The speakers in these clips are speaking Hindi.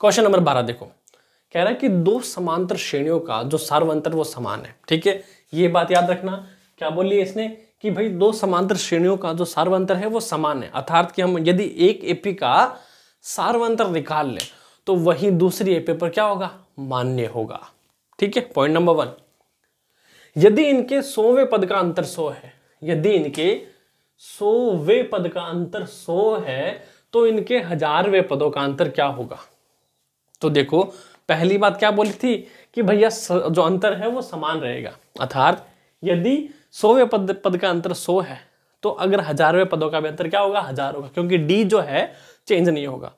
क्वेश्चन नंबर 12 देखो, कह रहा है कि दो समांतर श्रेणियों का जो सार्वंतर वो समान है। ठीक है, ये बात याद रखना। क्या बोली इसने कि भाई दो समांतर श्रेणियों का जो सार्वंतर है वो समान है, अर्थात कि हम यदि एक एपी का सार्वंतर निकाल लें तो वही दूसरी एपी पर क्या होगा, मान्य होगा। ठीक है, पॉइंट नंबर 1, यदि इनके 100वें पद का अंतर 100 है, यदि इनके 100वें पद का अंतर 100 है तो इनके 1000वें पदों का अंतर क्या होगा। तो देखो पहली बात क्या बोली थी कि भैया जो अंतर है वो समान रहेगा, अर्थात यदि 100वें पद का अंतर 100 है तो अगर 1000वें पदों का भी अंतर क्या होगा, 1000 होगा, क्योंकि डी जो है चेंज नहीं होगा।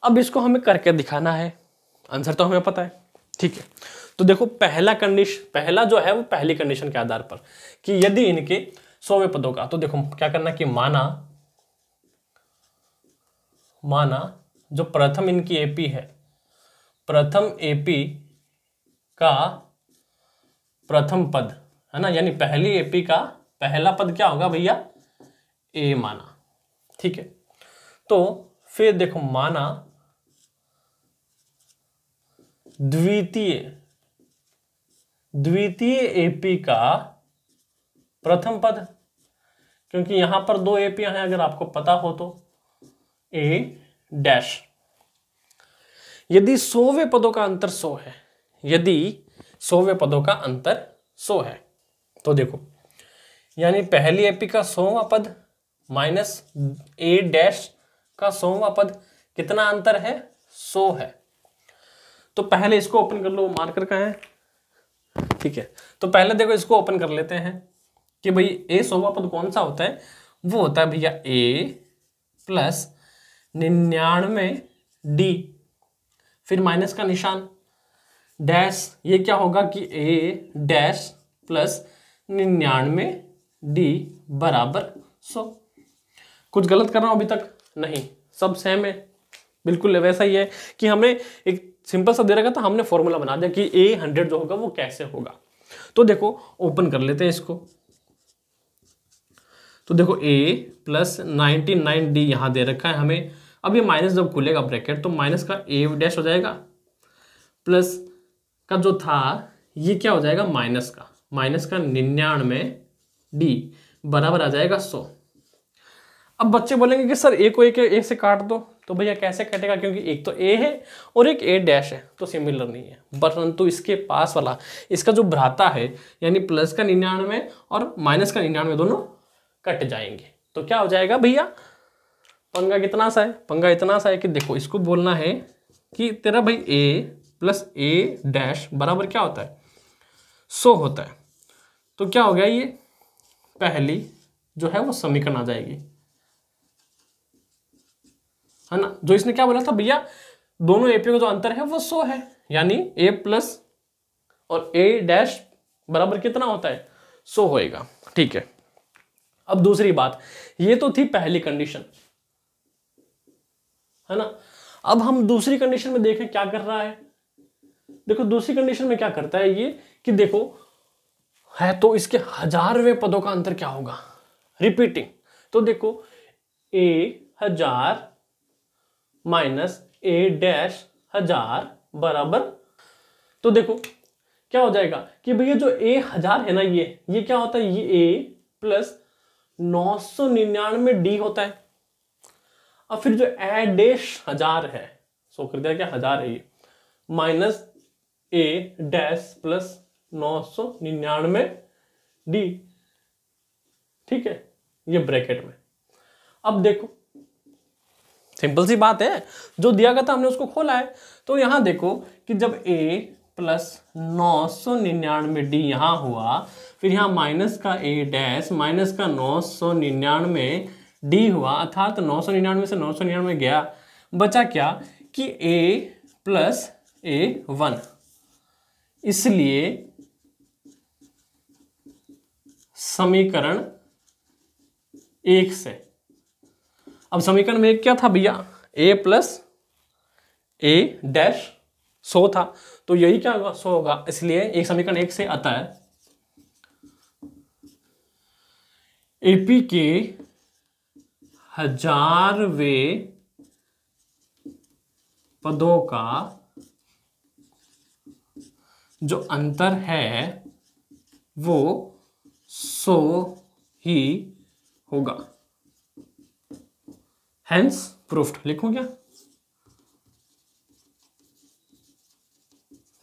अब इसको हमें करके दिखाना है, आंसर तो हमें पता है। ठीक है, तो देखो पहला जो है वो पहली कंडीशन के आधार पर कि यदि इनके 100वें पदों का, तो देखो क्या करना कि माना जो प्रथम इनकी एपी है, प्रथम एपी का प्रथम पद है ना, यानी पहली एपी का पहला पद क्या होगा भैया, ए माना। ठीक है, तो फिर देखो माना द्वितीय एपी का प्रथम पद, क्योंकि यहां पर दो एपी हैं अगर आपको पता हो तो, ए डैश। यदि 100वें पदों का अंतर 100 है, यदि 100वें पदों का अंतर 100 है तो देखो यानी पहली एपी का 100वां पद माइनस ए डैश का 100वां पद, कितना अंतर है, 100 है। तो पहले इसको ओपन कर लो, मार्कर कहाँ है। ठीक है, तो पहले देखो इसको ओपन कर लेते हैं कि भाई ए 100वां पद कौन सा होता है, वो होता है भैया ए प्लस 99 डी, फिर माइनस का निशान डैश, ये क्या होगा कि ए डैश प्लस 99 डी बराबर 100। कुछ गलत कर रहा हूं अभी तक, नहीं, सब सेम है, बिल्कुल वैसा ही है कि हमने एक सिंपल सा दे रखा था, हमने फॉर्मूला बना दिया कि ए 100 जो होगा वो कैसे होगा। तो देखो ओपन कर लेते हैं इसको, तो देखो ए प्लस 99 डी यहां दे रखा है हमें। अब ये माइनस जब खुलेगा ब्रैकेट तो माइनस का ए डैश हो जाएगा, प्लस का जो था ये क्या हो जाएगा, माइनस का 99 डी बराबर आ जाएगा 100। अब बच्चे बोलेंगे कि सर ए को ए से काट दो, तो भैया कैसे कटेगा, क्योंकि एक तो ए है और एक ए डैश है तो सिमिलर नहीं है, परंतु इसके पास वाला इसका जो भ्राता है यानी प्लस का 99 और माइनस का 99 दोनों कट जाएंगे। तो क्या हो जाएगा भैया, पंगा कितना सा है, पंगा इतना सा है कि देखो इसको बोलना है कि तेरा भाई ए प्लस ए डैश बराबर क्या होता है, 100 होता है। तो क्या हो गया, ये पहली जो है वो समीकरण आ जाएगी, है ना। जो इसने क्या बोला था भैया, दोनों एपी का जो अंतर है वो 100 है, यानी ए प्लस और ए डैश बराबर कितना होता है, 100 होएगा। ठीक है, अब दूसरी बात, ये तो थी पहली कंडीशन, है ना। अब हम दूसरी कंडीशन में देखें क्या कर रहा है। देखो दूसरी कंडीशन में क्या करता है ये कि देखो है तो इसके 1000वें पदों का अंतर क्या होगा, रिपीटिंग। तो देखो ए 1000 माइनस ए डैश 1000 बराबर, तो देखो क्या हो जाएगा कि भैया जो ए 1000 है ना, ये क्या होता है, ये ए प्लस 999 डी होता है। अब फिर जो ए डैश 1000 है, सो कर दिया क्या, 1000 है ये, माइनस ए डैश प्लस 999 डी। ठीक है, ये ब्रैकेट में। अब देखो सिंपल सी बात है, जो दिया गया था हमने उसको खोला है। तो यहां देखो कि जब a प्लस 999 डी यहां हुआ, फिर यहां माइनस का a डैश माइनस का 999 डी हुआ, अर्थात 999 से 999 गया, बचा क्या कि a प्लस a1। इसलिए समीकरण 1 से, अब समीकरण में एक क्या था भैया, a प्लस ए डैश 100 था, तो यही क्या होगा, 100 होगा। इसलिए एक समीकरण 1 से आता है एपी के 1000वें पदों का जो अंतर है वो 100 ही होगा। Hence proofed. लिखूं क्या?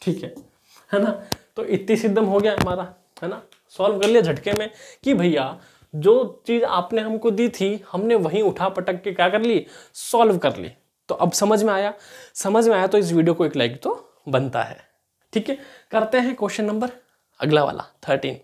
ठीक है ना? तो इतनी सिद्धम हो गया हमारा, है ना? सॉल्व कर लिया झटके में कि भैया जो चीज आपने हमको दी थी हमने वहीं उठा पटक के क्या कर ली, सॉल्व कर ली। तो अब समझ में आया? समझ में आया तो इस वीडियो को एक लाइक तो बनता है। ठीक है, करते हैं क्वेश्चन नंबर अगला वाला 13।